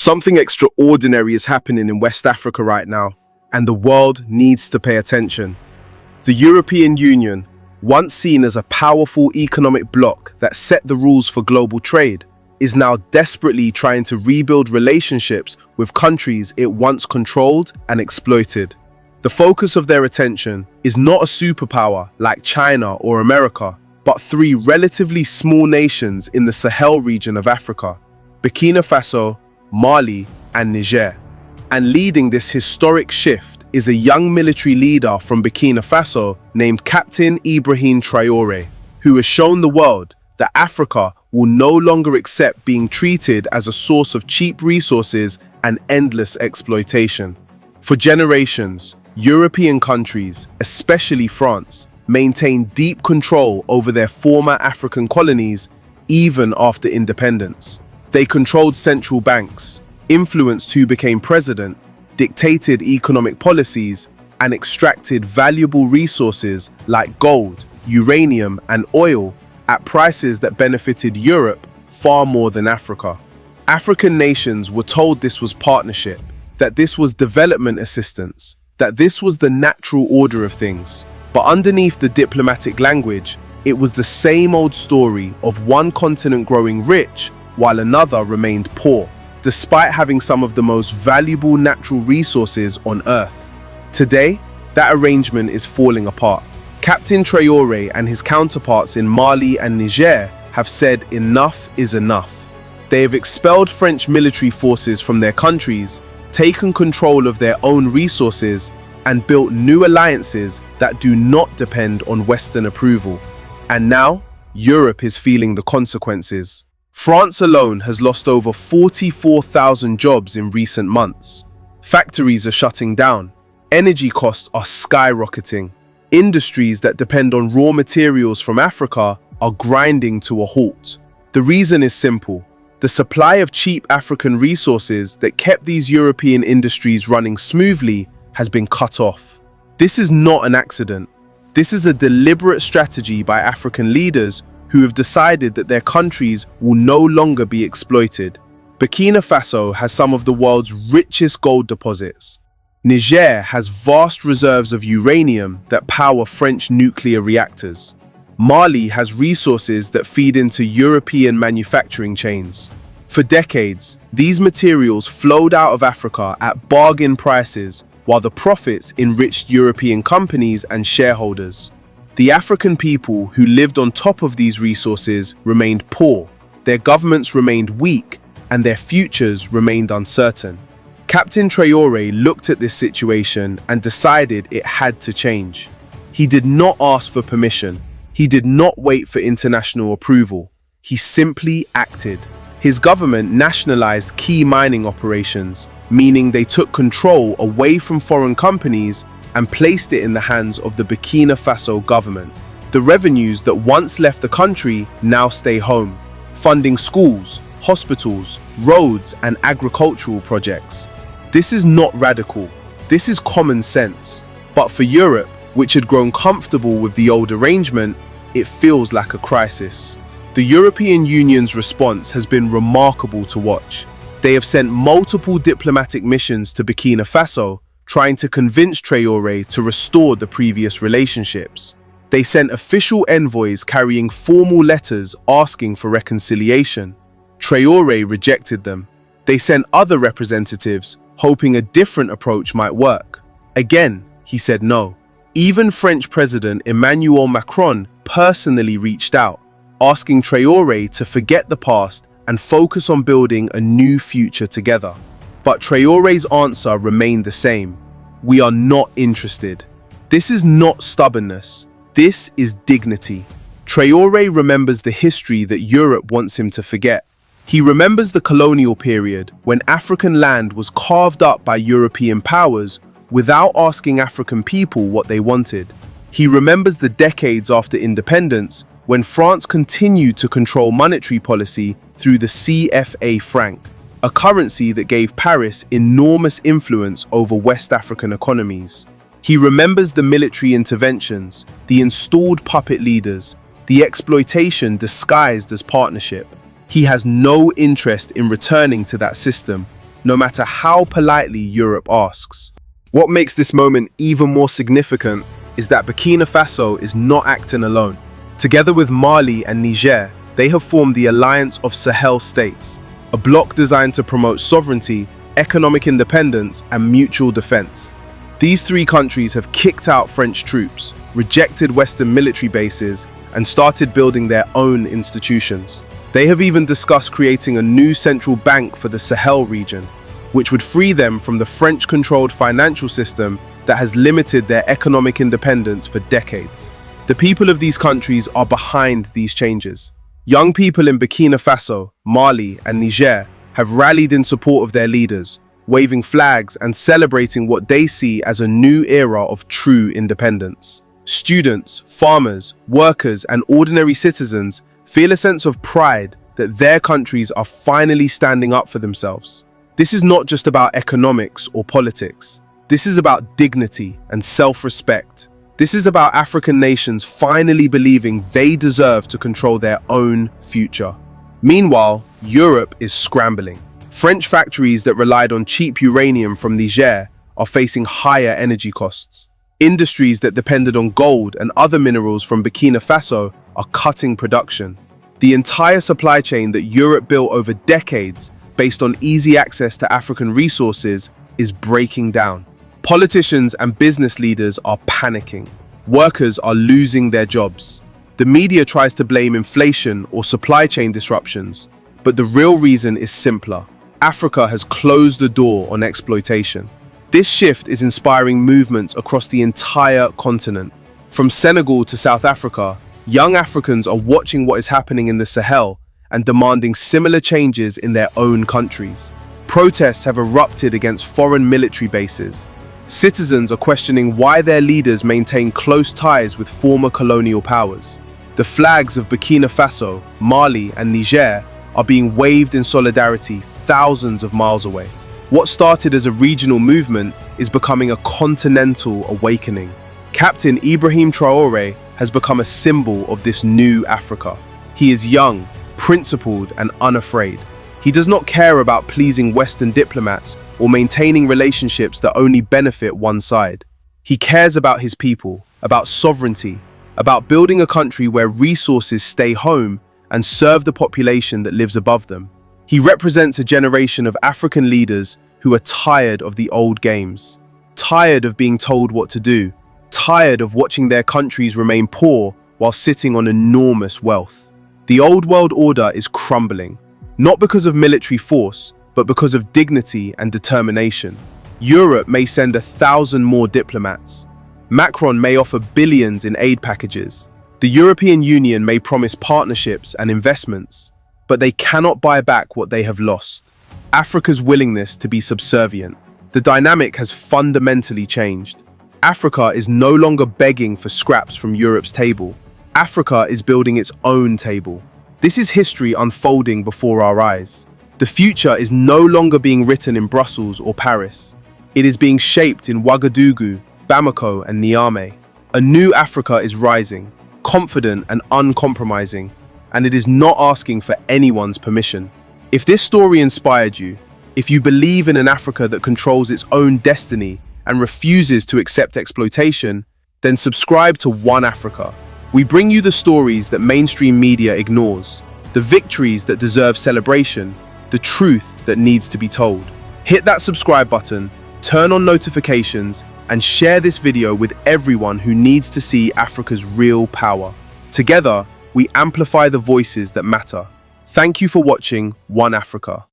Something extraordinary is happening in West Africa right now, and the world needs to pay attention. The European Union, once seen as a powerful economic bloc that set the rules for global trade, is now desperately trying to rebuild relationships with countries it once controlled and exploited. The focus of their attention is not a superpower like China or America, but three relatively small nations in the Sahel region of Africa: Burkina Faso, Mali, and Niger. And leading this historic shift is a young military leader from Burkina Faso named Captain Ibrahim Traore, who has shown the world that Africa will no longer accept being treated as a source of cheap resources and endless exploitation. For generations, European countries, especially France, maintained deep control over their former African colonies even after independence. They controlled central banks, influenced who became president, dictated economic policies, and extracted valuable resources like gold, uranium, and oil at prices that benefited Europe far more than Africa. African nations were told this was partnership, that this was development assistance, that this was the natural order of things. But underneath the diplomatic language, it was the same old story of one continent growing rich while another remained poor, despite having some of the most valuable natural resources on Earth. Today, that arrangement is falling apart. Captain Traoré and his counterparts in Mali and Niger have said enough is enough. They have expelled French military forces from their countries, taken control of their own resources, and built new alliances that do not depend on Western approval. And now, Europe is feeling the consequences. France alone has lost over 44,000 jobs in recent months. Factories are shutting down. Energy costs are skyrocketing. Industries that depend on raw materials from Africa are grinding to a halt. The reason is simple. The supply of cheap African resources that kept these European industries running smoothly has been cut off. This is not an accident. This is a deliberate strategy by African leaders who have decided that their countries will no longer be exploited. Burkina Faso has some of the world's richest gold deposits. Niger has vast reserves of uranium that power French nuclear reactors. Mali has resources that feed into European manufacturing chains. For decades, these materials flowed out of Africa at bargain prices, while the profits enriched European companies and shareholders. The African people who lived on top of these resources remained poor, their governments remained weak, and their futures remained uncertain. Captain Traoré looked at this situation and decided it had to change. He did not ask for permission. He did not wait for international approval. He simply acted. His government nationalized key mining operations, meaning they took control away from foreign companies and placed it in the hands of the Burkina Faso government. The revenues that once left the country now stay home, funding schools, hospitals, roads, and agricultural projects. This is not radical. This is common sense. But for Europe, which had grown comfortable with the old arrangement, it feels like a crisis. The European Union's response has been remarkable to watch. They have sent multiple diplomatic missions to Burkina Faso, trying to convince Traoré to restore the previous relationships. They sent official envoys carrying formal letters asking for reconciliation. Traoré rejected them. They sent other representatives, hoping a different approach might work. Again, he said no. Even French President Emmanuel Macron personally reached out, asking Traoré to forget the past and focus on building a new future together. But Traoré's answer remained the same. We are not interested. This is not stubbornness. This is dignity. Traoré remembers the history that Europe wants him to forget. He remembers the colonial period when African land was carved up by European powers without asking African people what they wanted. He remembers the decades after independence when France continued to control monetary policy through the CFA franc, a currency that gave Paris enormous influence over West African economies. He remembers the military interventions, the installed puppet leaders, the exploitation disguised as partnership. He has no interest in returning to that system. no matter how politely Europe asks. What makes this moment even more significant is that Burkina Faso is not acting alone. Together with Mali and Niger, they have formed the Alliance of Sahel States, a bloc designed to promote sovereignty, economic independence, and mutual defense. These three countries have kicked out French troops, rejected Western military bases, and started building their own institutions. They have even discussed creating a new central bank for the Sahel region, which would free them from the French-controlled financial system that has limited their economic independence for decades. The people of these countries are behind these changes. Young people in Burkina Faso, Mali, and Niger have rallied in support of their leaders, waving flags and celebrating what they see as a new era of true independence. Students, farmers, workers, and ordinary citizens feel a sense of pride that their countries are finally standing up for themselves. This is not just about economics or politics. This is about dignity and self-respect. This is about African nations finally believing they deserve to control their own future. Meanwhile, Europe is scrambling. French factories that relied on cheap uranium from Niger are facing higher energy costs. Industries that depended on gold and other minerals from Burkina Faso are cutting production. The entire supply chain that Europe built over decades based on easy access to African resources is breaking down. Politicians and business leaders are panicking. Workers are losing their jobs. The media tries to blame inflation or supply chain disruptions, but the real reason is simpler. Africa has closed the door on exploitation. This shift is inspiring movements across the entire continent. From Senegal to South Africa, young Africans are watching what is happening in the Sahel and demanding similar changes in their own countries. Protests have erupted against foreign military bases. Citizens are questioning why their leaders maintain close ties with former colonial powers. The flags of Burkina Faso, Mali, and Niger are being waved in solidarity thousands of miles away. What started as a regional movement is becoming a continental awakening. Captain Ibrahim Traore has become a symbol of this new Africa. He is young, principled, and unafraid. He does not care about pleasing Western diplomats or maintaining relationships that only benefit one side. He cares about his people, about sovereignty, about building a country where resources stay home and serve the population that lives above them. He represents a generation of African leaders who are tired of the old games, tired of being told what to do, tired of watching their countries remain poor while sitting on enormous wealth. The old world order is crumbling, not because of military force, but because of dignity and determination. Europe may send 1,000 more diplomats. Macron may offer billions in aid packages. The European Union may promise partnerships and investments, but they cannot buy back what they have lost. Africa's willingness to be subservient. The dynamic has fundamentally changed. Africa is no longer begging for scraps from Europe's table. Africa is building its own table. This is history unfolding before our eyes. The future is no longer being written in Brussels or Paris. It is being shaped in Ouagadougou, Bamako, and Niamey. A new Africa is rising, confident and uncompromising, and it is not asking for anyone's permission. If this story inspired you, if you believe in an Africa that controls its own destiny and refuses to accept exploitation, then subscribe to One Africa. We bring you the stories that mainstream media ignores, the victories that deserve celebration, the truth that needs to be told. Hit that subscribe button, turn on notifications, and share this video with everyone who needs to see Africa's real power. Together, we amplify the voices that matter. Thank you for watching One Africa.